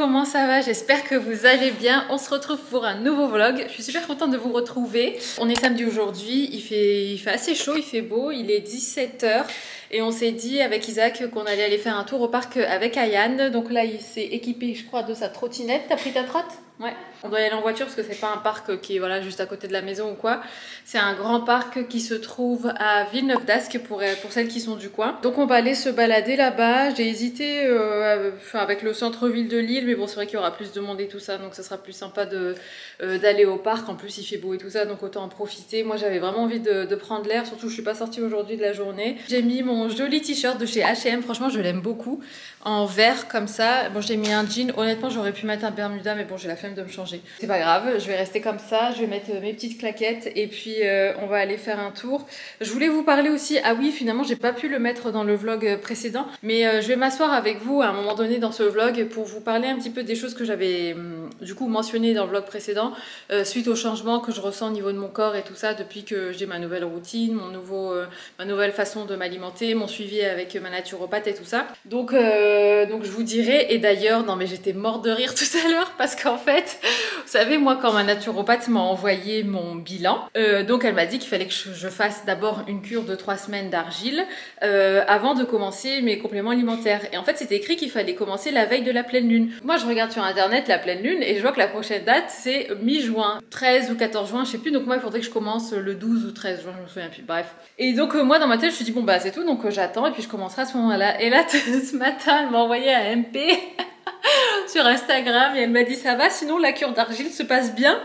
comment ça va? J'espère que vous allez bien. On se retrouve pour un nouveau vlog. Je suis super contente de vous retrouver. On est samedi aujourd'hui, il fait assez chaud, il fait beau, il est 17 h et on s'est dit avec Isaac qu'on allait aller faire un tour au parc avec Ayane. Donc là il s'est équipé je crois de sa trottinette. T'as pris ta trotte? Ouais. On doit y aller en voiture parce que c'est pas un parc qui est voilà, juste à côté de la maison ou quoi. C'est un grand parc qui se trouve à Villeneuve-d'Ascq pour celles qui sont du coin. Donc on va aller se balader là-bas. J'ai hésité avec le centre-ville de Lille, mais bon c'est vrai qu'il y aura plus de monde et tout ça, donc ça sera plus sympa d'aller au parc. En plus il fait beau et tout ça, donc autant en profiter. Moi j'avais vraiment envie de prendre l'air, surtout je suis pas sortie aujourd'hui de la journée. J'ai mis mon joli t-shirt de chez H&M, franchement je l'aime beaucoup, en vert comme ça. Bon j'ai mis un jean, honnêtement j'aurais pu mettre un bermuda, mais bon j'ai la flemme de me changer. C'est pas grave, je vais rester comme ça, je vais mettre mes petites claquettes et puis on va aller faire un tour. Je voulais vous parler aussi, ah oui finalement j'ai pas pu le mettre dans le vlog précédent, mais je vais m'asseoir avec vous à un moment donné dans ce vlog pour vous parler un petit peu des choses que j'avais du coup mentionnées dans le vlog précédent suite aux changements que je ressens au niveau de mon corps et tout ça depuis que j'ai ma nouvelle routine, ma nouvelle façon de m'alimenter, mon suivi avec ma naturopathe et tout ça. Donc je vous dirai, et d'ailleurs non mais j'étais morte de rire tout à l'heure parce qu'en fait vous savez, moi, quand ma naturopathe m'a envoyé mon bilan, donc elle m'a dit qu'il fallait que je fasse d'abord une cure de 3 semaines d'argile avant de commencer mes compléments alimentaires. Et en fait, c'était écrit qu'il fallait commencer la veille de la pleine lune. Moi, je regarde sur internet la pleine lune et je vois que la prochaine date, c'est mi-juin, 13 ou 14 juin, je sais plus. Donc moi, il faudrait que je commence le 12 ou 13 juin, je me souviens plus. Bref. Et donc moi, dans ma tête, je me suis dit, bon, bah c'est tout, donc j'attends et puis je commencerai à ce moment-là. Et là, ce matin, elle m'a envoyé un MP sur Instagram et elle m'a dit ça va sinon la cure d'argile se passe bien.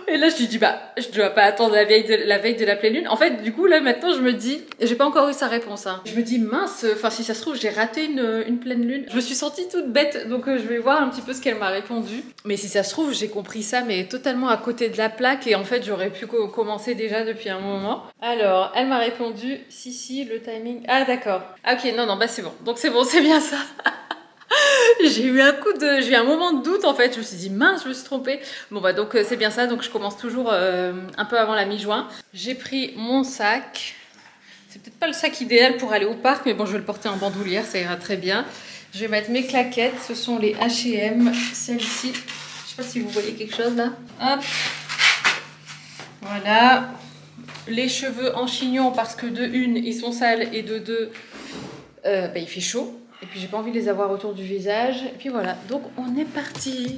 Et là je lui dis bah je dois pas attendre la veille de la pleine lune. En fait du coup là maintenant je me dis, j'ai pas encore eu sa réponse hein. Je me dis mince, enfin si ça se trouve j'ai raté une pleine lune. Je me suis sentie toute bête donc je vais voir un petit peu ce qu'elle m'a répondu. Mais si ça se trouve j'ai compris ça mais totalement à côté de la plaque et en fait j'aurais pu commencer déjà depuis un moment. Alors elle m'a répondu si le timing. Ah d'accord. Ah, ok non bah c'est bon. Donc c'est bien ça. J'ai eu un moment de doute en fait, je me suis dit mince je me suis trompée. Bon bah donc c'est bien ça, donc je commence toujours un peu avant la mi-juin. J'ai pris mon sac, c'est peut-être pas le sac idéal pour aller au parc mais bon je vais le porter en bandoulière, ça ira très bien. Je vais mettre mes claquettes, ce sont les H&M, celles-ci, je sais pas si vous voyez quelque chose là. Hop, voilà, les cheveux en chignon parce que de une ils sont sales et de deux il fait chaud. Et puis j'ai pas envie de les avoir autour du visage. Et puis voilà, donc on est parti.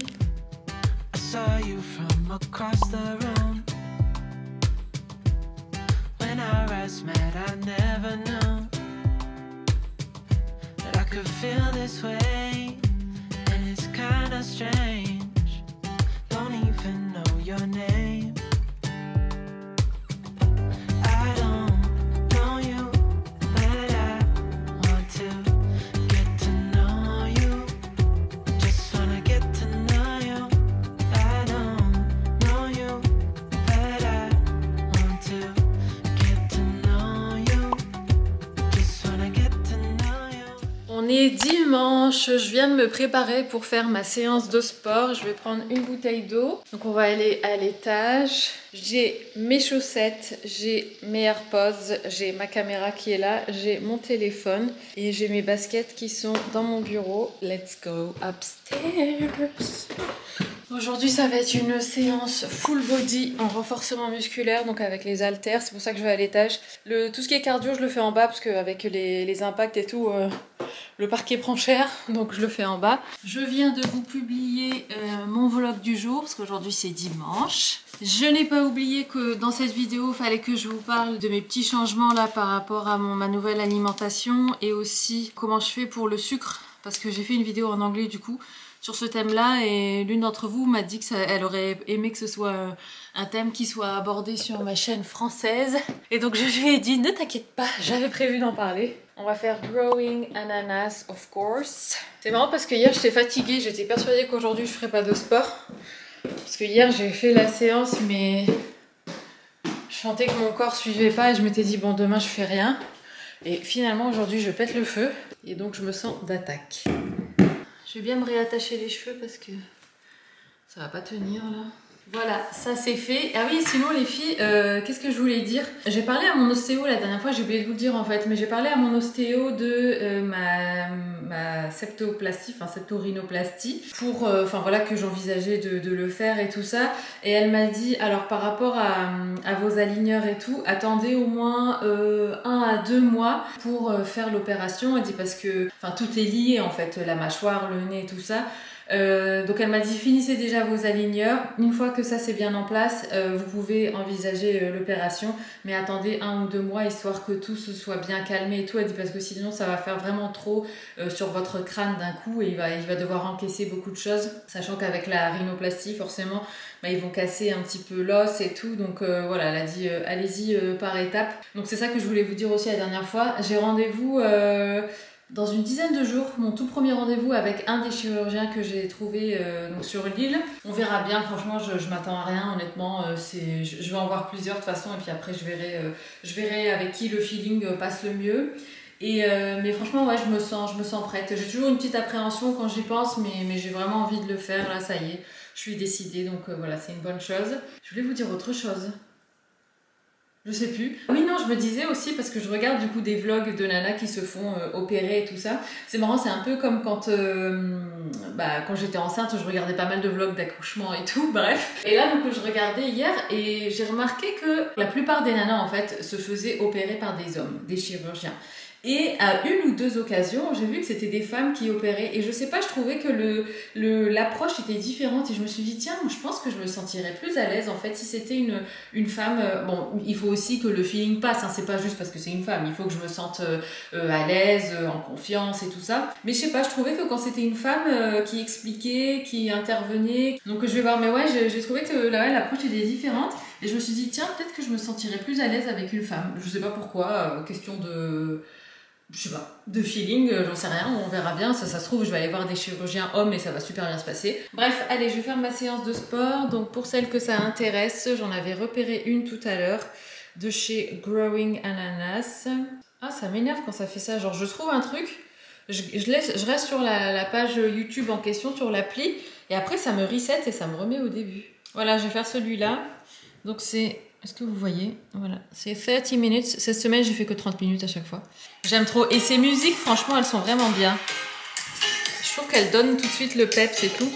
On est dimanche, je viens de me préparer pour faire ma séance de sport. Je vais prendre une bouteille d'eau. Donc on va aller à l'étage. J'ai mes chaussettes, j'ai mes AirPods, j'ai ma caméra qui est là, j'ai mon téléphone et j'ai mes baskets qui sont dans mon bureau. Let's go upstairs. Aujourd'hui ça va être une séance full body en renforcement musculaire, donc avec les haltères, c'est pour ça que je vais à l'étage. Tout ce qui est cardio je le fais en bas parce qu'avec les impacts et tout, le parquet prend cher, donc je le fais en bas. Je viens de vous publier mon vlog du jour parce qu'aujourd'hui c'est dimanche. Je n'ai pas oublié que dans cette vidéo il fallait que je vous parle de mes petits changements là par rapport à ma nouvelle alimentation et aussi comment je fais pour le sucre parce que j'ai fait une vidéo en anglais du coup sur ce thème-là et l'une d'entre vous m'a dit qu'elle aurait aimé que ce soit un thème qui soit abordé sur ma chaîne française. Et donc je lui ai dit ne t'inquiète pas, j'avais prévu d'en parler. On va faire growing ananas of course. C'est marrant parce que hier j'étais fatiguée, j'étais persuadée qu'aujourd'hui je ferais pas de sport. Parce que hier j'ai fait la séance mais je sentais que mon corps suivait pas et je m'étais dit bon demain je fais rien. Et finalement aujourd'hui je pète le feu et donc je me sens d'attaque. Je vais bien me réattacher les cheveux parce que ça va pas tenir là. Voilà, ça c'est fait. Ah oui, sinon les filles, qu'est-ce que je voulais dire? J'ai parlé à mon ostéo la dernière fois, j'ai oublié de vous le dire en fait, mais j'ai parlé à mon ostéo de ma septoplastie, enfin septorhinoplastie, pour, enfin voilà, que j'envisageais de le faire et tout ça. Et elle m'a dit, alors par rapport à vos aligneurs et tout, attendez au moins 1 à 2 mois pour faire l'opération. Elle dit parce que, enfin tout est lié en fait, la mâchoire, le nez, tout ça. Donc elle m'a dit finissez déjà vos aligneurs, une fois que ça c'est bien en place, vous pouvez envisager l'opération, mais attendez 1 ou 2 mois histoire que tout se soit bien calmé et tout. Elle dit parce que sinon ça va faire vraiment trop sur votre crâne d'un coup et il va devoir encaisser beaucoup de choses, sachant qu'avec la rhinoplastie forcément ils vont casser un petit peu l'os et tout, donc voilà, elle a dit allez-y par étapes. Donc c'est ça que je voulais vous dire aussi la dernière fois, j'ai rendez-vous dans une dizaine de jours, mon tout premier rendez-vous avec un des chirurgiens que j'ai trouvé donc sur l'île. On verra bien, franchement je m'attends à rien honnêtement, je vais en voir plusieurs de toute façon et puis après je verrai avec qui le feeling passe le mieux. Mais franchement ouais, je me sens prête. J'ai toujours une petite appréhension quand j'y pense, mais j'ai vraiment envie de le faire, là ça y est, je suis décidée, donc voilà, c'est une bonne chose. Je voulais vous dire autre chose. Je sais plus. Oui, non, je me disais aussi, parce que je regarde du coup des vlogs de nanas qui se font opérer et tout ça. C'est marrant, c'est un peu comme quand j'étais enceinte, je regardais pas mal de vlogs d'accouchement et tout, bref. Et là, donc, je regardais hier et j'ai remarqué que la plupart des nanas, en fait, se faisaient opérer par des hommes, des chirurgiens. Et à 1 ou 2 occasions, j'ai vu que c'était des femmes qui opéraient. Et je sais pas, je trouvais que l'approche était différente. Et je me suis dit, tiens, je pense que je me sentirais plus à l'aise en fait si c'était une femme. Bon, il faut aussi que le feeling passe, hein, c'est pas juste parce que c'est une femme. Il faut que je me sente à l'aise, en confiance et tout ça. Mais je sais pas, je trouvais que quand c'était une femme qui expliquait, qui intervenait. Donc je vais voir, mais ouais, j'ai trouvé que l'approche était différente. Et je me suis dit, tiens, peut-être que je me sentirais plus à l'aise avec une femme. Je sais pas pourquoi, question de. Je sais pas, de feeling, j'en sais rien, on verra bien, ça se trouve je vais aller voir des chirurgiens hommes et ça va super bien se passer. Bref, allez, je vais faire ma séance de sport, donc pour celles que ça intéresse, j'en avais repéré une tout à l'heure, de chez Growing Ananas. Ah, ça m'énerve quand ça fait ça, genre je trouve un truc, je reste sur la page YouTube en question, sur l'appli, et après ça me reset et ça me remet au début. Voilà, je vais faire celui-là, donc c'est... Est-ce que vous voyez? Voilà, c'est 30 minutes. Cette semaine, j'ai fait que 30 minutes à chaque fois. J'aime trop. Et ces musiques, franchement, elles sont vraiment bien. Je trouve qu'elles donnent tout de suite le peps et tout.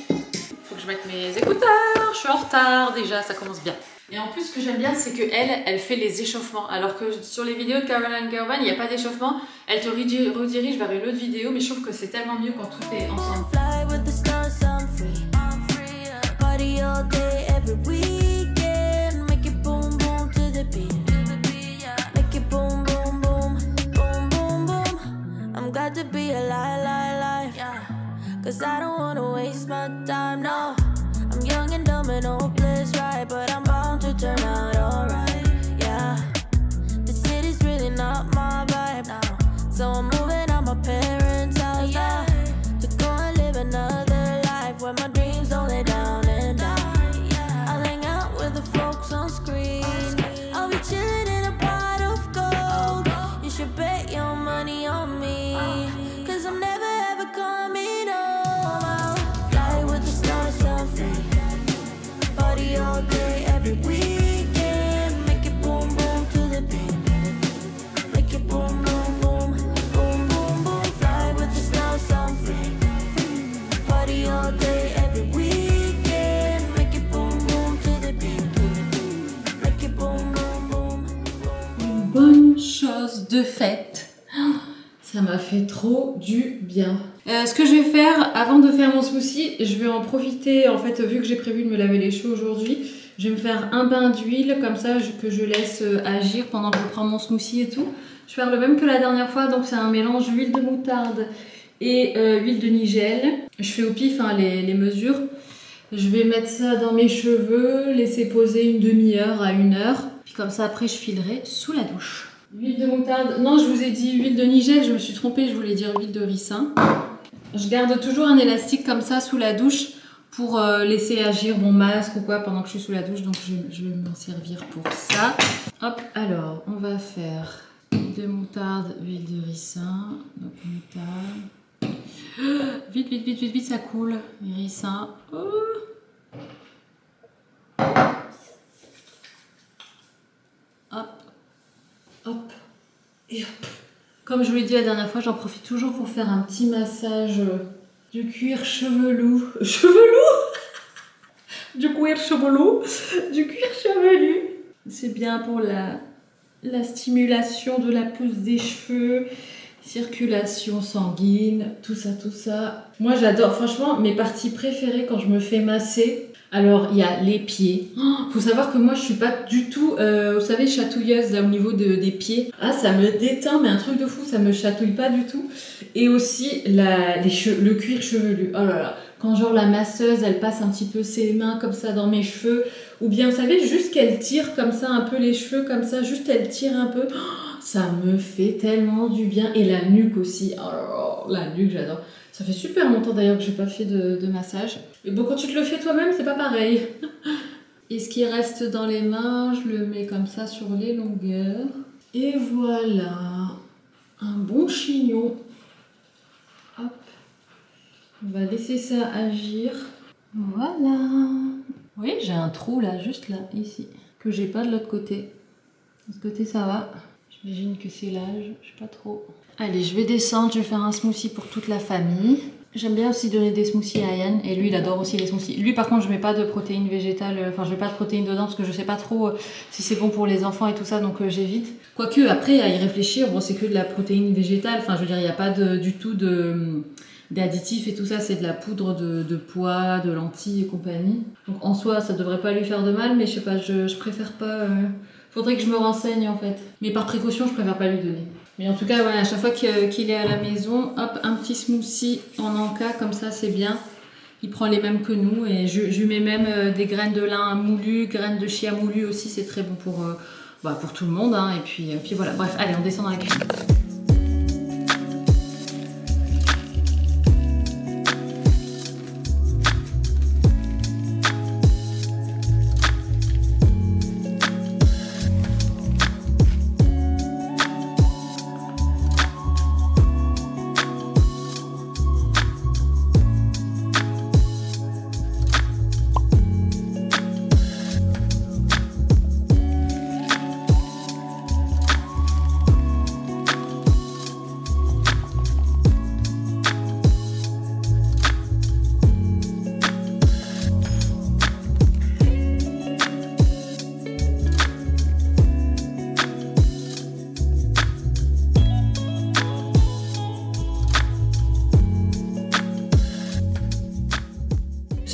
Faut que je mette mes écouteurs. Je suis en retard déjà, ça commence bien. Et en plus, ce que j'aime bien, c'est qu'elle fait les échauffements. Alors que sur les vidéos de Caroline Girvan, il n'y a pas d'échauffement. Elle te redirige vers une autre vidéo, mais je trouve que c'est tellement mieux quand tout est ensemble. Got to be alive, yeah. Cause I don't wanna waste my time, no. I'm young and dumb and hopeless, right? But I'm bound to turn out alright, yeah. The city's really not my vibe now, so I'm moving out my parents' house, yeah. To go and live another life where my dreams don't lay down and die. I'll hang out with the folks on screen. I'll be chilling in a pot of gold. You should bet your money on me. Cause I'm never ever coming home. I'll fly with the stars, so free. Party all day, every weekend. Make it boom, boom to the beat. Make it boom, boom, boom. Boom, boom, boom. Fly with the stars, so free. Party all day, every weekend. Make it boom, boom to the beat. Make it boom, boom, boom. Une bonne chose de faite. Ça m'a fait trop du bien. Ce que je vais faire avant de faire mon smoothie, je vais en profiter, en fait, vu que j'ai prévu de me laver les cheveux aujourd'hui, je vais me faire un bain d'huile, comme ça, que je laisse agir pendant que je prends mon smoothie et tout. Je vais faire le même que la dernière fois, donc c'est un mélange huile de moutarde et huile de nigel. Je fais au pif hein, les mesures. Je vais mettre ça dans mes cheveux, laisser poser une demi-heure à 1 heure. Puis comme ça, après, je filerai sous la douche. Huile de moutarde, non je vous ai dit huile de nigel, je me suis trompée, je voulais dire huile de ricin. Je garde toujours un élastique comme ça sous la douche pour laisser agir mon masque ou quoi pendant que je suis sous la douche, donc je vais m'en servir pour ça. Hop, alors on va faire huile de moutarde, huile de ricin, donc moutarde. Vite, vite, vite, vite, vite, ça coule, ricin. Oh. Hop. Et hop. Comme je vous l'ai dit la dernière fois, j'en profite toujours pour faire un petit massage du cuir chevelu. Du cuir chevelu. Du cuir chevelu. C'est bien pour la stimulation de la pousse des cheveux, circulation sanguine, tout ça. Moi j'adore, franchement, mes parties préférées quand je me fais masser. Alors il y a les pieds. Faut savoir que moi je suis pas du tout, vous savez, chatouilleuse là au niveau des pieds. Ah, ça me déteint, mais un truc de fou, ça me chatouille pas du tout. Et aussi le cuir chevelu. Oh là là, quand genre la masseuse elle passe un petit peu ses mains comme ça dans mes cheveux, ou bien vous savez juste qu'elle tire comme ça un peu les cheveux comme ça, juste elle tire un peu. Ça me fait tellement du bien. Et la nuque aussi. Oh là là, la nuque j'adore. Ça fait super longtemps d'ailleurs que j'ai pas fait de massage. Mais bon, quand tu te le fais toi-même, c'est pas pareil. Et ce qui reste dans les mains, je le mets comme ça sur les longueurs. Et voilà, un bon chignon. Hop. On va laisser ça agir. Voilà. Oui, j'ai un trou là, juste là, ici, que j'ai pas de l'autre côté. De ce côté, ça va. J'imagine que c'est l'âge, je sais pas trop. Allez, je vais descendre, je vais faire un smoothie pour toute la famille. J'aime bien aussi donner des smoothies à Yann, et lui il adore aussi les smoothies. Lui par contre je mets pas de protéines végétales, enfin je mets pas de protéines dedans parce que je sais pas trop si c'est bon pour les enfants et tout ça, donc j'évite. Quoique après à y réfléchir, bon c'est que de la protéine végétale, enfin je veux dire il n'y a pas du tout d'additifs et tout ça, c'est de la poudre de pois, de lentilles et compagnie. Donc en soi ça devrait pas lui faire de mal, mais je sais pas, je préfère pas... Faudrait que je me renseigne en fait. Mais par précaution je préfère pas lui donner. Mais en tout cas, ouais, à chaque fois qu'il est à la maison, hop, un petit smoothie en encas, comme ça, c'est bien. Il prend les mêmes que nous et je lui mets même des graines de lin moulues, graines de chia moulues aussi, c'est très bon pour tout le monde. Hein. Et puis voilà, bref, allez, on descend dans la cuisine.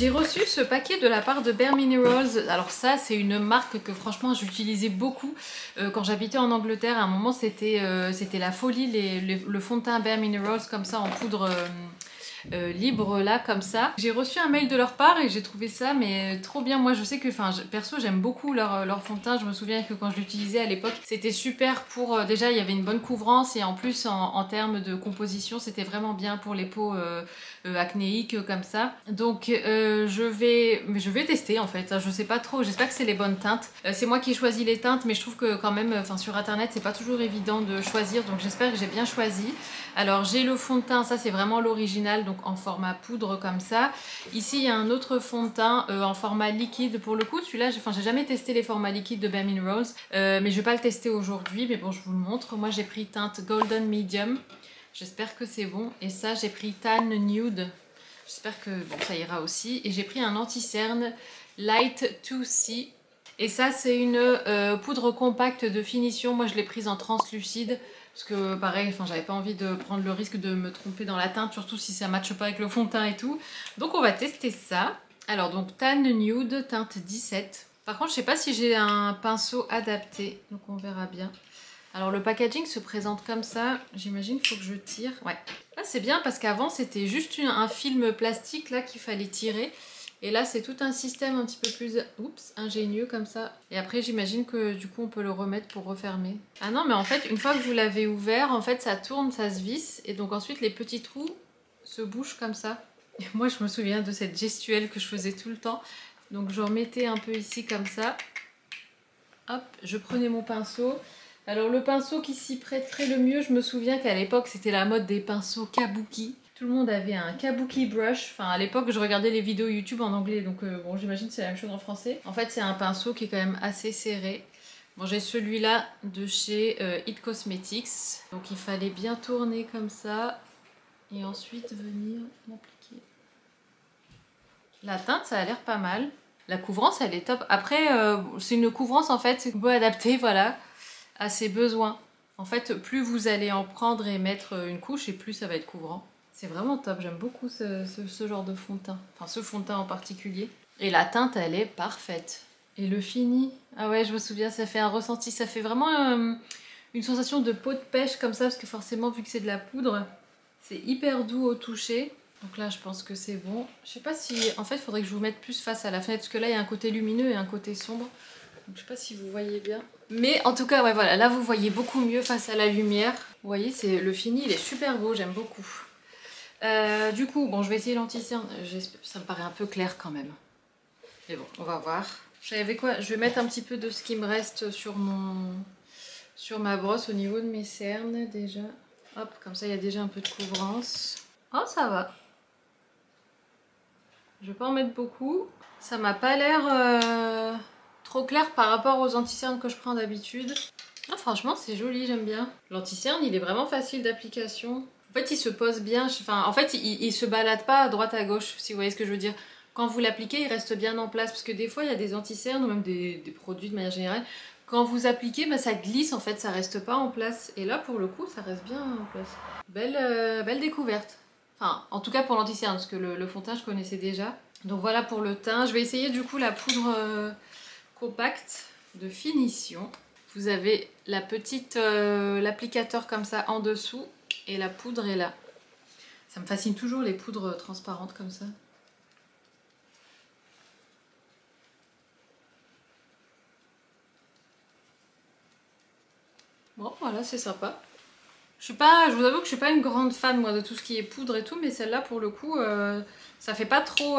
J'ai reçu ce paquet de la part de Bare Minerals. Alors ça, c'est une marque que franchement j'utilisais beaucoup quand j'habitais en Angleterre. À un moment, c'était la folie, le fond de teint Bare Minerals comme ça en poudre libre là comme ça. J'ai reçu un mail de leur part et j'ai trouvé ça mais trop bien. Moi je sais que perso j'aime beaucoup leur fond de teint. Je me souviens que quand je l'utilisais à l'époque c'était super pour déjà il y avait une bonne couvrance et en plus en termes de composition c'était vraiment bien pour les peaux acnéiques comme ça. Donc je vais tester en fait. Je sais pas trop, j'espère que c'est les bonnes teintes. C'est moi qui choisis les teintes mais je trouve que quand même sur internet c'est pas toujours évident de choisir, donc j'espère que j'ai bien choisi. Alors j'ai le fond de teint, ça c'est vraiment l'original, donc en format poudre comme ça. Ici il y a un autre fond de teint en format liquide. Pour le coup celui-là, j'ai jamais testé les formats liquides de Bare Minerals, mais je vais pas le tester aujourd'hui, mais bon je vous le montre. Moi j'ai pris teinte Golden Medium, j'espère que c'est bon. Et ça j'ai pris Tan Nude, j'espère que bon, ça ira aussi. Et j'ai pris un anti-cerne Light 2C. Et ça c'est une poudre compacte de finition, moi je l'ai prise en translucide. Parce que pareil, j'avais pas envie de prendre le risque de me tromper dans la teinte, surtout si ça ne matche pas avec le fond de teint et tout. Donc on va tester ça. Alors donc Tan Nude, teinte 17. Par contre je sais pas si j'ai un pinceau adapté, donc on verra bien. Alors le packaging se présente comme ça, j'imagine qu'il faut que je tire. Ouais, là c'est bien parce qu'avant c'était juste un film plastique là qu'il fallait tirer. Et là c'est tout un système un petit peu plus ingénieux comme ça. Et après j'imagine que du coup on peut le remettre pour refermer. Ah non mais en fait une fois que vous l'avez ouvert, en fait ça tourne, ça se visse. Et donc ensuite les petits trous se bouchent comme ça. Et moi je me souviens de cette gestuelle que je faisais tout le temps. Donc je remettais un peu ici comme ça. Hop, je prenais mon pinceau. Alors le pinceau qui s'y prêterait le mieux, je me souviens qu'à l'époque c'était la mode des pinceaux kabuki. Tout le monde avait un kabuki brush. Enfin, à l'époque, je regardais les vidéos YouTube en anglais, donc bon, j'imagine que c'est la même chose en français. En fait, c'est un pinceau qui est quand même assez serré. Bon, j'ai celui-là de chez It Cosmetics. Donc il fallait bien tourner comme ça et ensuite venir l'appliquer. La teinte, ça a l'air pas mal. La couvrance, elle est top. Après, c'est une couvrance en fait, qu'on peut adapter, voilà, à ses besoins. En fait, plus vous allez en prendre et mettre une couche, et plus ça va être couvrant. C'est vraiment top, j'aime beaucoup ce genre de fond de teint. Enfin, ce fond de teint en particulier. Et la teinte, elle est parfaite. Et le fini, ah ouais, je me souviens, ça fait un ressenti. Ça fait vraiment une sensation de peau de pêche comme ça, parce que forcément, vu que c'est de la poudre, c'est hyper doux au toucher. Donc là, je pense que c'est bon. Je sais pas si... En fait, il faudrait que je vous mette plus face à la fenêtre, parce que là, il y a un côté lumineux et un côté sombre. Donc, je sais pas si vous voyez bien. Mais en tout cas, ouais, voilà, là, vous voyez beaucoup mieux face à la lumière. Vous voyez, le fini, il est super beau, j'aime beaucoup. Du coup, bon, je vais essayer l'anti-cerne. Ça me paraît un peu clair quand même. Mais bon, on va voir. Je savais quoi? Je vais mettre un petit peu de ce qui me reste sur ma brosse au niveau de mes cernes déjà. Hop, comme ça, il y a déjà un peu de couvrance. Oh, ça va. Je vais pas en mettre beaucoup. Ça m'a pas l'air trop clair par rapport aux anti-cernes que je prends d'habitude. Ah, franchement, c'est joli, j'aime bien. L'anti-cerne, il est vraiment facile d'application. En fait, il se pose bien. Enfin, en fait, il se balade pas à droite à gauche, si vous voyez ce que je veux dire. Quand vous l'appliquez, il reste bien en place. Parce que des fois, il y a des anti-cernes ou même des produits de manière générale. Quand vous appliquez, bah, ça glisse en fait, ça reste pas en place. Et là, pour le coup, ça reste bien en place. Belle découverte. Enfin, en tout cas pour l'anti-cerne, parce que le fond de teint, je connaissais déjà. Donc voilà pour le teint. Je vais essayer du coup la poudre compacte de finition. Vous avez la petite l'applicateur comme ça en dessous et la poudre est là. Ça me fascine toujours les poudres transparentes comme ça. Bon, voilà, c'est sympa. Je vous avoue que je suis pas une grande fan moi de tout ce qui est poudre et tout, mais celle-là pour le coup, ça fait pas trop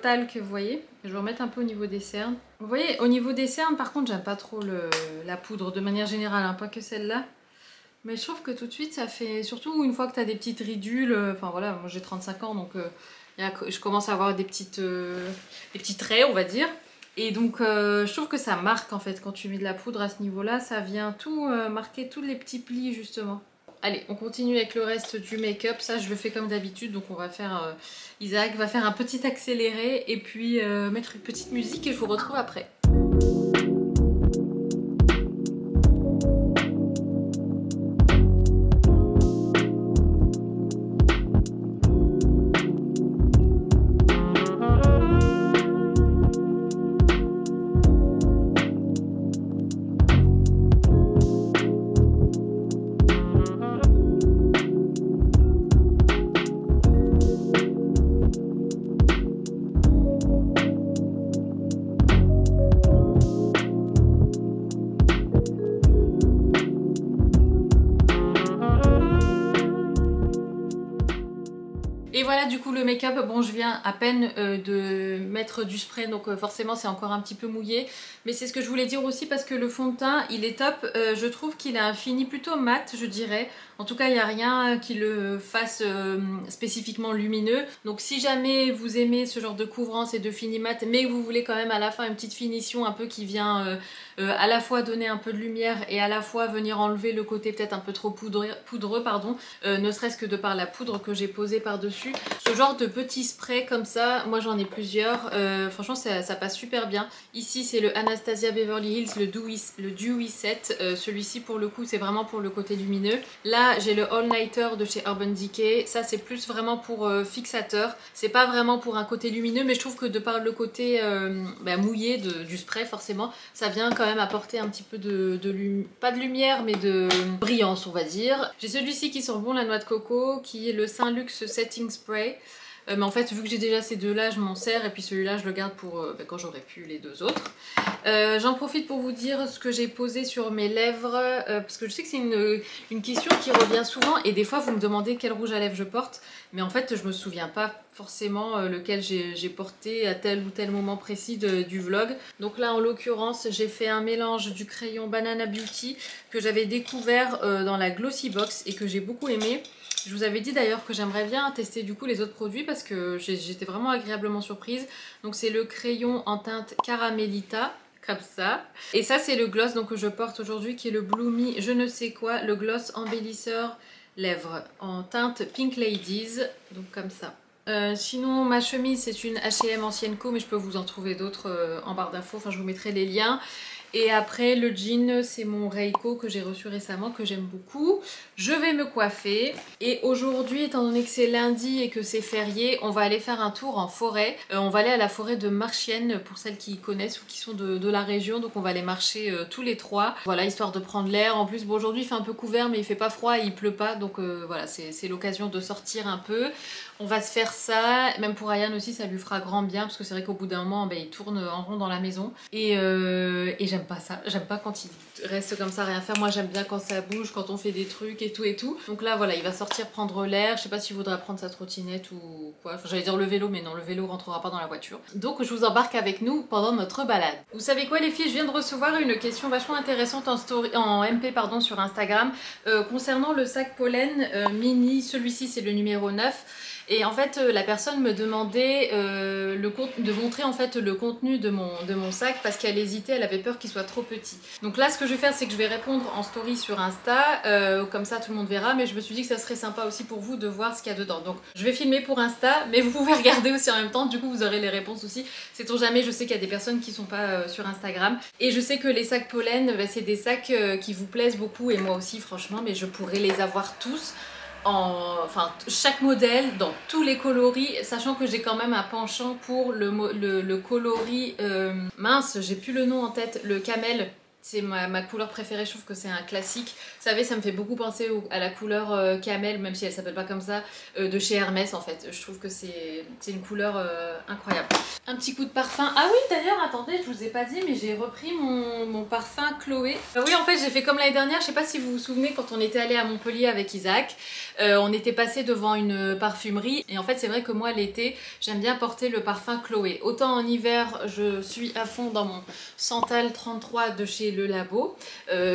talc, vous voyez. Je vais remettre un peu au niveau des cernes. Vous voyez, au niveau des cernes, par contre, j'aime pas trop la poudre de manière générale, hein, pas que celle-là. Mais je trouve que tout de suite, ça fait, surtout une fois que tu as des petites ridules, enfin voilà, moi j'ai 35 ans, donc je commence à avoir des petits traits, on va dire. Et donc je trouve que ça marque en fait quand tu mets de la poudre à ce niveau-là, ça vient tout marquer tous les petits plis justement. Allez, on continue avec le reste du make-up. Ça, je le fais comme d'habitude, donc on va faire... Isaac va faire un petit accéléré et puis mettre une petite musique et je vous retrouve après. Et voilà du coup le make-up, bon je viens à peine de mettre du spray donc forcément c'est encore un petit peu mouillé. Mais c'est ce que je voulais dire aussi parce que le fond de teint il est top, je trouve qu'il a un fini plutôt mat je dirais. En tout cas il n'y a rien qui le fasse spécifiquement lumineux. Donc si jamais vous aimez ce genre de couvrance et de fini mat mais que vous voulez quand même à la fin une petite finition un peu qui vient à la fois donner un peu de lumière et à la fois venir enlever le côté peut-être un peu trop poudreux pardon, ne serait-ce que de par la poudre que j'ai posée par-dessus. Ce genre de petits sprays comme ça, moi j'en ai plusieurs, franchement ça passe super bien. Ici c'est le Anastasia Beverly Hills, le Dewy Set, celui-ci pour le coup c'est vraiment pour le côté lumineux. Là j'ai le All Nighter de chez Urban Decay, ça c'est plus vraiment pour fixateur, c'est pas vraiment pour un côté lumineux mais je trouve que de par le côté mouillé du spray forcément, ça vient quand même apporter un petit peu pas de lumière mais de brillance on va dire. J'ai celui-ci qui sent bon la noix de coco qui est le Saint Luxe Setting Spray. Mais en fait vu que j'ai déjà ces deux là je m'en sers et puis celui-là je le garde pour quand j'aurai pu les deux autres. J'en profite pour vous dire ce que j'ai posé sur mes lèvres parce que je sais que c'est une question qui revient souvent et des fois vous me demandez quel rouge à lèvres je porte mais en fait je me souviens pas forcément lequel j'ai porté à tel ou tel moment précis du vlog. Donc là en l'occurrence j'ai fait un mélange du crayon Banana Beauty que j'avais découvert dans la Glossy Box et que j'ai beaucoup aimé. Je vous avais dit d'ailleurs que j'aimerais bien tester du coup les autres produits parce que j'étais vraiment agréablement surprise. Donc c'est le crayon en teinte Caramelita comme ça. Et ça c'est le gloss donc, que je porte aujourd'hui qui est le Bloomy je ne sais quoi, le gloss embellisseur lèvres en teinte Pink Ladies, donc comme ça. Sinon ma chemise c'est une H&M ancienne co mais je peux vous en trouver d'autres en barre d'infos, enfin je vous mettrai les liens. Et après le jean c'est mon Reiko que j'ai reçu récemment que j'aime beaucoup. Je vais me coiffer et aujourd'hui étant donné que c'est lundi et que c'est férié on va aller faire un tour en forêt. On va aller à la forêt de Marchienne pour celles qui connaissent ou qui sont de la région, donc on va aller marcher tous les trois. Voilà, histoire de prendre l'air. En plus bon, aujourd'hui il fait un peu couvert mais il fait pas froid et il pleut pas, donc voilà c'est l'occasion de sortir un peu. On va se faire ça, même pour Ryan aussi ça lui fera grand bien parce que c'est vrai qu'au bout d'un moment ben, il tourne en rond dans la maison et j'aime pas ça, j'aime pas quand il reste comme ça rien faire, moi j'aime bien quand ça bouge, quand on fait des trucs et tout. Donc là voilà il va sortir prendre l'air, je sais pas s'il voudra prendre sa trottinette ou quoi, enfin, j'allais dire le vélo mais non le vélo rentrera pas dans la voiture. Donc je vous embarque avec nous pendant notre balade. Vous savez quoi les filles, je viens de recevoir une question vachement intéressante en MP pardon, sur Instagram concernant le sac pollen mini, celui-ci c'est le numéro 9. Et en fait la personne me demandait de montrer en fait le contenu de mon sac parce qu'elle hésitait, elle avait peur qu'il soit trop petit. Donc là ce que je vais faire c'est que je vais répondre en story sur Insta, comme ça tout le monde verra, mais je me suis dit que ça serait sympa aussi pour vous de voir ce qu'il y a dedans. Donc je vais filmer pour Insta mais vous pouvez regarder aussi en même temps, du coup vous aurez les réponses aussi. Sait-on jamais, je sais qu'il y a des personnes qui sont pas sur Instagram et je sais que les sacs pollen c'est des sacs qui vous plaisent beaucoup et moi aussi franchement, mais je pourrais les avoir tous. Enfin chaque modèle dans tous les coloris, sachant que j'ai quand même un penchant pour le coloris mince, j'ai plus le nom en tête, le camel. C'est ma couleur préférée, je trouve que c'est un classique. Vous savez, ça me fait beaucoup penser à la couleur camel, même si elle s'appelle pas comme ça, de chez Hermès en fait. Je trouve que c'est une couleur incroyable. Un petit coup de parfum. Ah oui, d'ailleurs, attendez, je vous ai pas dit, mais j'ai repris mon parfum Chloé. Oui, en fait, j'ai fait comme l'année dernière, je sais pas si vous vous souvenez, quand on était allé à Montpellier avec Isaac, on était passé devant une parfumerie. Et en fait, c'est vrai que moi, l'été, j'aime bien porter le parfum Chloé. Autant en hiver, je suis à fond dans mon Santal 33 de chez Le Labo,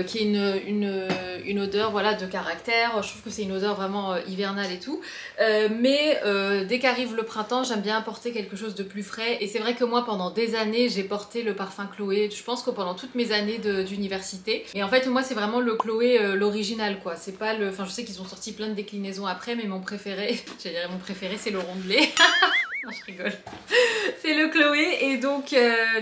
qui est une odeur voilà, de caractère. Je trouve que c'est une odeur vraiment hivernale et tout. Mais dès qu'arrive le printemps, j'aime bien porter quelque chose de plus frais. Et c'est vrai que moi, pendant des années, j'ai porté le parfum Chloé. Je pense que pendant toutes mes années d'université. Et en fait, moi, c'est vraiment le Chloé, l'original, quoi. C'est pas le... Enfin, je sais qu'ils ont sorti plein de déclinaisons après, mais mon préféré, j'allais dire mon préféré, c'est le Rondelet. Non, je rigole. C'est le Chloé et donc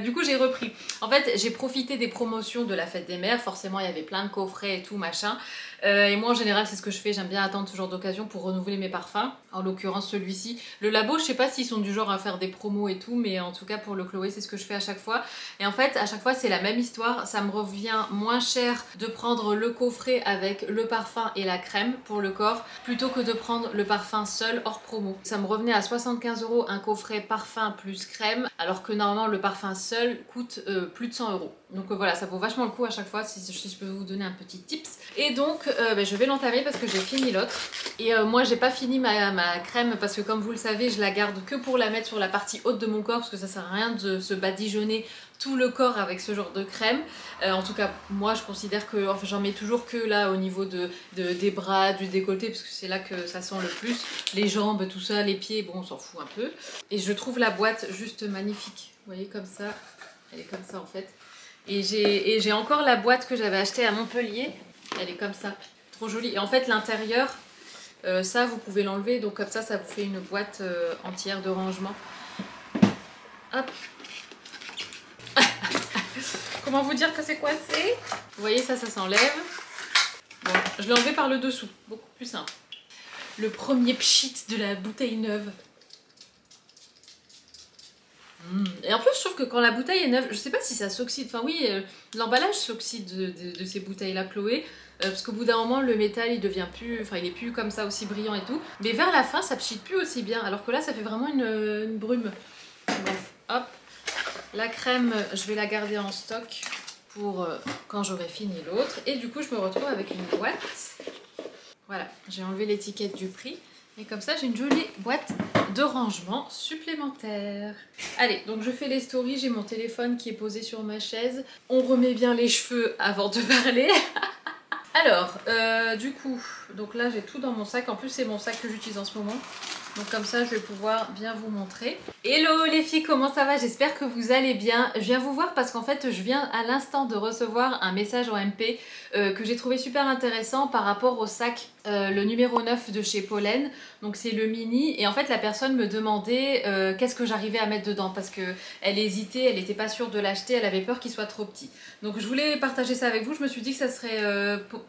du coup j'ai repris. En fait j'ai profité des promotions de la fête des mères, forcément il y avait plein de coffrets et tout machin. Et moi en général c'est ce que je fais, j'aime bien attendre ce genre d'occasion pour renouveler mes parfums. En l'occurrence celui-ci. Le Labo je sais pas s'ils sont du genre à faire des promos et tout, mais en tout cas pour le Chloé c'est ce que je fais à chaque fois. Et en fait à chaque fois c'est la même histoire, ça me revient moins cher de prendre le coffret avec le parfum et la crème pour le corps plutôt que de prendre le parfum seul hors promo. Ça me revenait à 75 € un coffret parfum plus crème, alors que normalement le parfum seul coûte plus de 100 €. Donc voilà, ça vaut vachement le coup à chaque fois si je peux vous donner un petit tips. Et donc je vais l'entamer parce que j'ai fini l'autre. Et moi j'ai pas fini ma crème parce que comme vous le savez je la garde que pour la mettre sur la partie haute de mon corps parce que ça sert à rien de se badigeonner tout le corps avec ce genre de crème. En tout cas moi je considère que enfin, j'en mets toujours que là au niveau des bras, du décolleté parce que c'est là que ça sent le plus. Les jambes, tout ça, les pieds, bon on s'en fout un peu. Et je trouve la boîte juste magnifique. Vous voyez comme ça, elle est comme ça en fait. Et j'ai encore la boîte que j'avais achetée à Montpellier. Elle est comme ça, trop jolie. Et en fait l'intérieur, ça vous pouvez l'enlever. Donc comme ça vous fait une boîte entière de rangement. Hop. Comment vous dire que c'est coincé? Vous voyez ça s'enlève. Bon, je l'ai enlevé par le dessous, beaucoup plus simple. Le premier pchit de la bouteille neuve. Et en plus je trouve que quand la bouteille est neuve, je sais pas si ça s'oxyde, enfin oui l'emballage s'oxyde de ces bouteilles là Chloé, parce qu'au bout d'un moment le métal il devient plus, enfin il est plus comme ça aussi brillant et tout, mais vers la fin ça pchite plus aussi bien, alors que là ça fait vraiment une brume. Bref, hop, la crème je vais la garder en stock pour quand j'aurai fini l'autre, et du coup je me retrouve avec une boîte. Voilà, j'ai enlevé l'étiquette du prix. Et comme ça, j'ai une jolie boîte de rangement supplémentaire. Allez, donc je fais les stories, j'ai mon téléphone qui est posé sur ma chaise. On remet bien les cheveux avant de parler. Alors, du coup, donc là j'ai tout dans mon sac. En plus, c'est mon sac que j'utilise en ce moment. Donc comme ça, je vais pouvoir bien vous montrer. Hello les filles, comment ça va? J'espère que vous allez bien. Je viens vous voir parce qu'en fait, je viens à l'instant de recevoir un message en MP que j'ai trouvé super intéressant par rapport au sac, le numéro 9 de chez Pollen. Donc c'est le mini. Et en fait, la personne me demandait qu'est-ce que j'arrivais à mettre dedans parce qu'elle hésitait, elle n'était pas sûre de l'acheter, elle avait peur qu'il soit trop petit. Donc je voulais partager ça avec vous. Je me suis dit que ça serait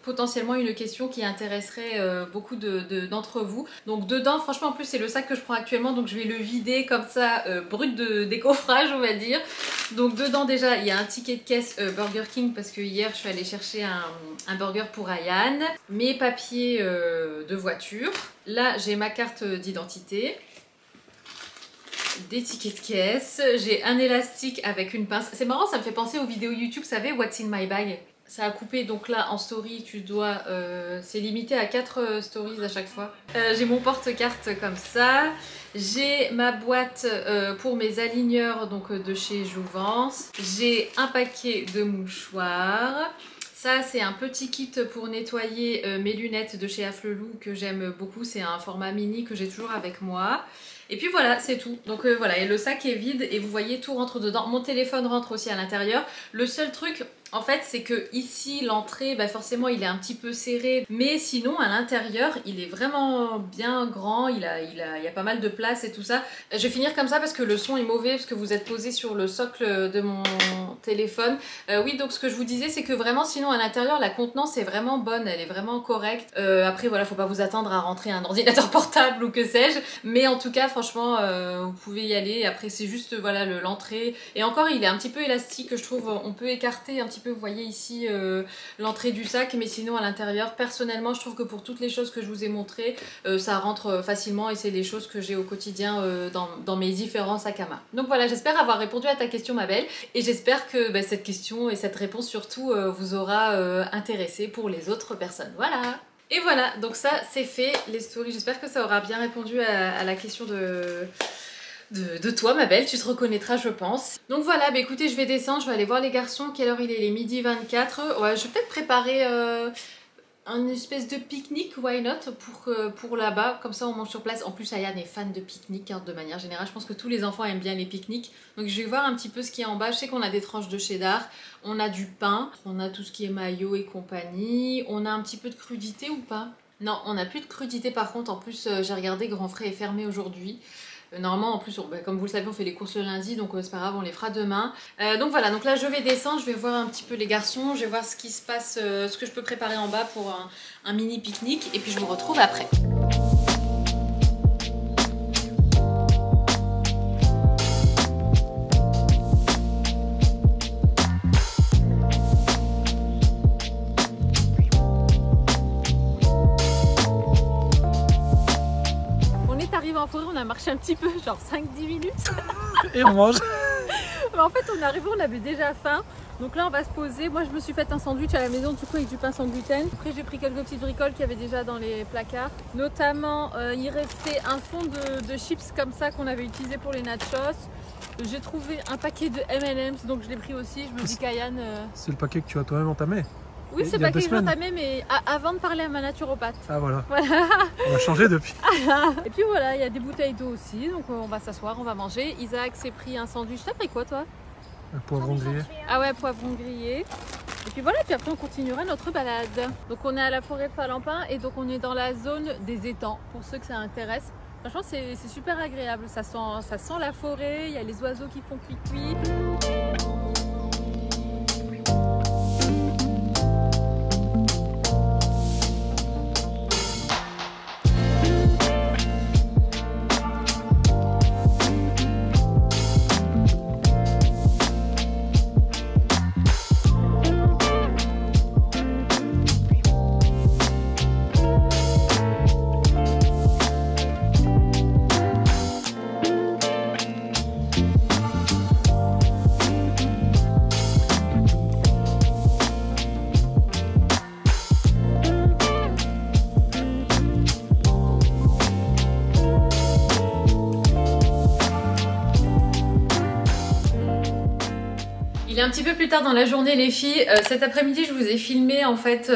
potentiellement une question qui intéresserait beaucoup d'entre vous. Donc dedans, franchement, en plus, c'est le sac que je prends actuellement, donc je vais le vider comme ça, brut de décoffrage, on va dire. Donc dedans déjà, il y a un ticket de caisse Burger King parce que hier je suis allée chercher un burger pour Ayane, mes papiers de voiture. Là, j'ai ma carte d'identité, des tickets de caisse, j'ai un élastique avec une pince. C'est marrant, ça me fait penser aux vidéos YouTube, vous savez, What's in my bag? Ça a coupé, donc là en story tu dois, c'est limité à 4 stories à chaque fois. J'ai mon porte-carte comme ça, j'ai ma boîte pour mes aligneurs donc de chez Jouvence, j'ai un paquet de mouchoirs. Ça c'est un petit kit pour nettoyer mes lunettes de chez Afflelou que j'aime beaucoup, c'est un format mini que j'ai toujours avec moi. Et puis voilà, c'est tout. Donc voilà, et le sac est vide et vous voyez tout rentre dedans. Mon téléphone rentre aussi à l'intérieur. Le seul truc, en fait, c'est que ici, l'entrée, bah forcément, il est un petit peu serré. Mais sinon, à l'intérieur, il est vraiment bien grand. Il y a pas mal de place et tout ça. Je vais finir comme ça parce que le son est mauvais, parce que vous êtes posé sur le socle de mon téléphone. Oui, donc ce que je vous disais, c'est que vraiment, sinon, à l'intérieur, la contenance est vraiment bonne. Elle est vraiment correcte. Après, voilà, faut pas vous attendre à rentrer un ordinateur portable ou que sais-je. Mais en tout cas, franchement, vous pouvez y aller. Après, c'est juste, voilà, l'entrée. Et encore, il est un petit peu élastique, je trouve. On peut écarter un petit peu, vous voyez ici l'entrée du sac, mais sinon à l'intérieur, personnellement je trouve que pour toutes les choses que je vous ai montrées, ça rentre facilement et c'est les choses que j'ai au quotidien dans mes différents sacs à main. Donc voilà, j'espère avoir répondu à ta question ma belle, et j'espère que cette question et cette réponse surtout vous aura intéressé pour les autres personnes. Voilà. Et voilà, donc ça c'est fait, les stories, j'espère que ça aura bien répondu à la question de toi ma belle, tu te reconnaîtras je pense. Donc voilà, bah écoutez, je vais descendre, je vais aller voir les garçons, quelle heure il est? Il est midi 24. Ouais, je vais peut-être préparer un espèce de pique-nique, why not, pour là-bas, comme ça on mange sur place. En plus Ayane est fan de pique-nique hein, de manière générale, je pense que tous les enfants aiment bien les pique-niques. Donc je vais voir un petit peu ce qu'il y a en bas, je sais qu'on a des tranches de cheddar, on a du pain, on a tout ce qui est mayo et compagnie, on a un petit peu de crudité ou pas? Non, on n'a plus de crudité par contre, en plus j'ai regardé, Grand Frais est fermé aujourd'hui. Normalement en plus comme vous le savez on fait les courses le lundi, donc c'est pas grave, on les fera demain. Donc voilà, donc là je vais descendre, je vais voir un petit peu les garçons, je vais voir ce qui se passe, ce que je peux préparer en bas pour un mini pique-nique, et puis je vous retrouve après. En forêt, on a marché un petit peu, genre 5-10 minutes. Et on mange. Mais en fait, on est arrivé, on avait déjà faim. Donc là, on va se poser. Moi, je me suis fait un sandwich à la maison, du coup, avec du pain sans gluten. Après, j'ai pris quelques petites bricoles qu'il y avait déjà dans les placards. Notamment, il restait un fond de chips comme ça qu'on avait utilisé pour les nachos. J'ai trouvé un paquet de M&M's, donc je l'ai pris aussi. Je me dis qu'Ayane... C'est le paquet que tu as toi-même entamé? Oui, c'est pas que je entamé, mais avant de parler à ma naturopathe. Ah voilà. On a changé depuis. Et puis voilà, il y a des bouteilles d'eau aussi, donc on va s'asseoir, on va manger. Isaac s'est pris un sandwich. T'as pris quoi toi? Un poivron grillé. Ah ouais, poivron grillé. Et puis voilà, puis après on continuera notre balade. Donc on est à la forêt de Falampin et donc on est dans la zone des étangs, pour ceux que ça intéresse. Franchement, c'est super agréable, ça sent la forêt, il y a les oiseaux qui font cuit-cuit. est un petit peu plus tard dans la journée les filles. Cet après-midi je vous ai filmé en fait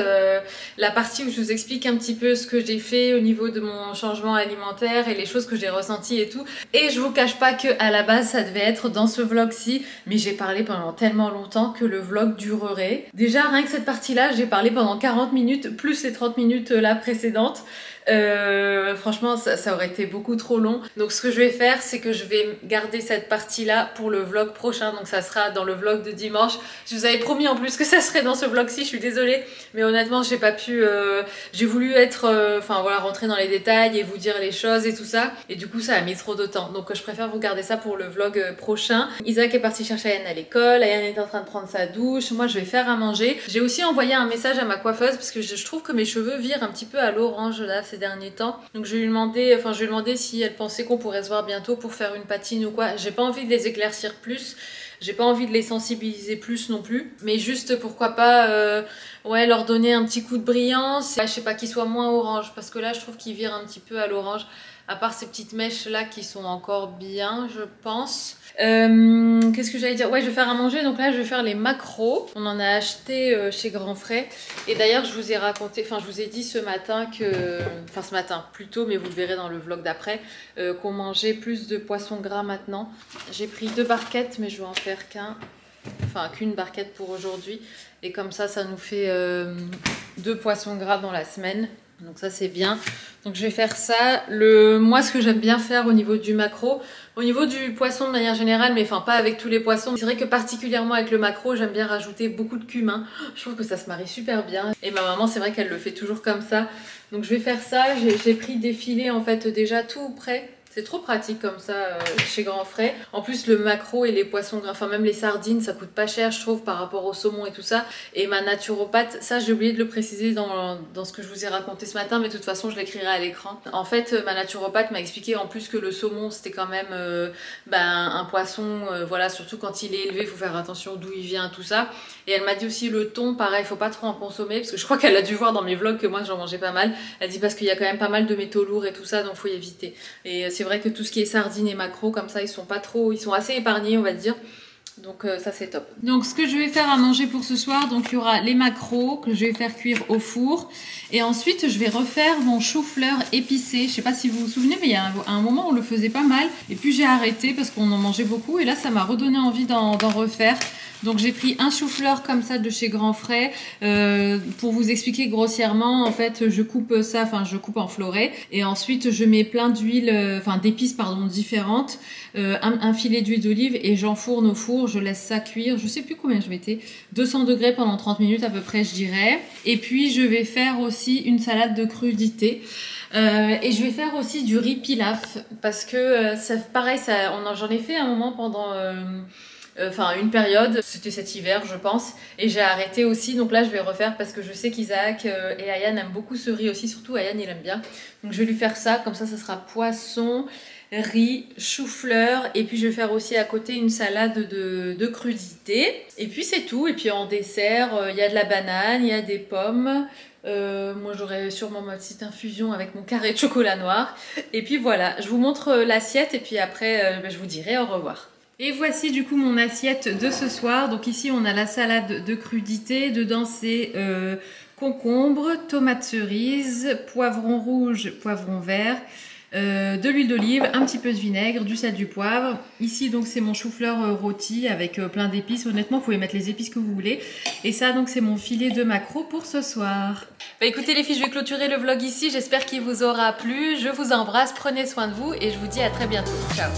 la partie où je vous explique un petit peu ce que j'ai fait au niveau de mon changement alimentaire et les choses que j'ai ressenties et tout. Et je vous cache pas que à la base ça devait être dans ce vlog-ci, mais j'ai parlé pendant tellement longtemps que le vlog durerait. Déjà rien que cette partie-là, j'ai parlé pendant 40 minutes plus les 30 minutes là précédentes. Franchement ça aurait été beaucoup trop long, donc ce que je vais faire c'est que je vais garder cette partie là pour le vlog prochain, donc ça sera dans le vlog de dimanche. Je vous avais promis en plus que ça serait dans ce vlog-ci, je suis désolée, mais honnêtement j'ai pas pu, j'ai voulu être, enfin voilà, rentrer dans les détails et vous dire les choses et tout ça, et du coup ça a mis trop de temps, donc je préfère vous garder ça pour le vlog prochain. Isaac est parti chercher Ayane à l'école, Ayane est en train de prendre sa douche, moi je vais faire à manger. J'ai aussi envoyé un message à ma coiffeuse parce que je trouve que mes cheveux virent un petit peu à l'orange là derniers temps, donc je vais lui demander si elle pensait qu'on pourrait se voir bientôt pour faire une patine ou quoi. J'ai pas envie de les éclaircir plus, j'ai pas envie de les sensibiliser plus non plus, mais juste pourquoi pas ouais, leur donner un petit coup de brillance, je sais pas, qu'ils soient moins orange, parce que là je trouve qu'ils virent un petit peu à l'orange, à part ces petites mèches là qui sont encore bien je pense. Qu'est-ce que j'allais dire? Ouais, je vais faire à manger, donc là je vais faire les maquereaux. On en a acheté chez Grand Frais, et d'ailleurs je vous ai raconté, enfin je vous ai dit ce matin que, enfin ce matin plutôt, mais vous le verrez dans le vlog d'après, qu'on mangeait plus de poissons gras maintenant. J'ai pris 2 barquettes, mais je vais en faire qu'une barquette pour aujourd'hui, et comme ça nous fait 2 poissons gras dans la semaine. Donc ça c'est bien, donc je vais faire ça. Moi ce que j'aime bien faire au niveau du maquereau, au niveau du poisson de manière générale, mais enfin pas avec tous les poissons, c'est vrai que particulièrement avec le maquereau j'aime bien rajouter beaucoup de cumin, je trouve que ça se marie super bien, et ma maman c'est vrai qu'elle le fait toujours comme ça, donc je vais faire ça. J'ai pris des filets en fait déjà tout prêt. C'est trop pratique comme ça chez Grand Frais. En plus le maquereau et les poissons gras, enfin même les sardines, ça coûte pas cher je trouve par rapport au saumon et tout ça. Et ma naturopathe, ça j'ai oublié de le préciser dans ce que je vous ai raconté ce matin, mais de toute façon je l'écrirai à l'écran. En fait ma naturopathe m'a expliqué en plus que le saumon c'était quand même un poisson, voilà, surtout quand il est élevé, il faut faire attention d'où il vient, tout ça. Et elle m'a dit aussi le thon, pareil, faut pas trop en consommer, parce que je crois qu'elle a dû voir dans mes vlogs que moi j'en mangeais pas mal. Elle dit parce qu'il y a quand même pas mal de métaux lourds et tout ça, donc faut y éviter. Et c'est vrai que tout ce qui est sardines et maquereaux comme ça, ils sont assez épargnés on va dire. Donc ça c'est top. Donc ce que je vais faire à manger pour ce soir, donc il y aura les maquereaux que je vais faire cuire au four. Et ensuite je vais refaire mon chou-fleur épicé. Je sais pas si vous vous souvenez, mais il y a un moment on le faisait pas mal. Et puis j'ai arrêté parce qu'on en mangeait beaucoup. Et là ça m'a redonné envie d'en refaire. Donc j'ai pris un chou-fleur comme ça de chez Grand Frais. Pour vous expliquer grossièrement, en fait je coupe ça, enfin je coupe en florets. Et ensuite je mets plein d'huile, d'épices pardon différentes. Un filet d'huile d'olive et j'enfourne au four. Je laisse ça cuire, je sais plus combien je mettais, 200 degrés pendant 30 minutes à peu près je dirais. Et puis je vais faire aussi une salade de crudités. Et je vais faire aussi du riz pilaf parce que pareil, j'en ai fait un moment pendant une période, c'était cet hiver je pense, et j'ai arrêté aussi, donc là je vais refaire parce que je sais qu'Isaac et Ayane aiment beaucoup ce riz aussi, surtout Ayane il aime bien, donc je vais lui faire ça, comme ça sera poisson, riz, chou-fleur, et puis je vais faire aussi à côté une salade de crudités, et puis c'est tout. Et puis en dessert il y a de la banane, il y a des pommes, moi j'aurai sûrement ma petite infusion avec mon carré de chocolat noir, et puis voilà, je vous montre l'assiette et puis après je vous dirai au revoir. Et voici du coup mon assiette de ce soir. Donc ici on a la salade de crudités, dedans c'est concombre, tomates cerises, poivron rouge, poivron vert, de l'huile d'olive, un petit peu de vinaigre, du sel, du poivre. Ici donc c'est mon chou-fleur rôti avec plein d'épices. Honnêtement vous pouvez mettre les épices que vous voulez. Et ça donc c'est mon filet de maquereau pour ce soir. Bah écoutez les filles, je vais clôturer le vlog ici. J'espère qu'il vous aura plu. Je vous embrasse, prenez soin de vous et je vous dis à très bientôt. Ciao.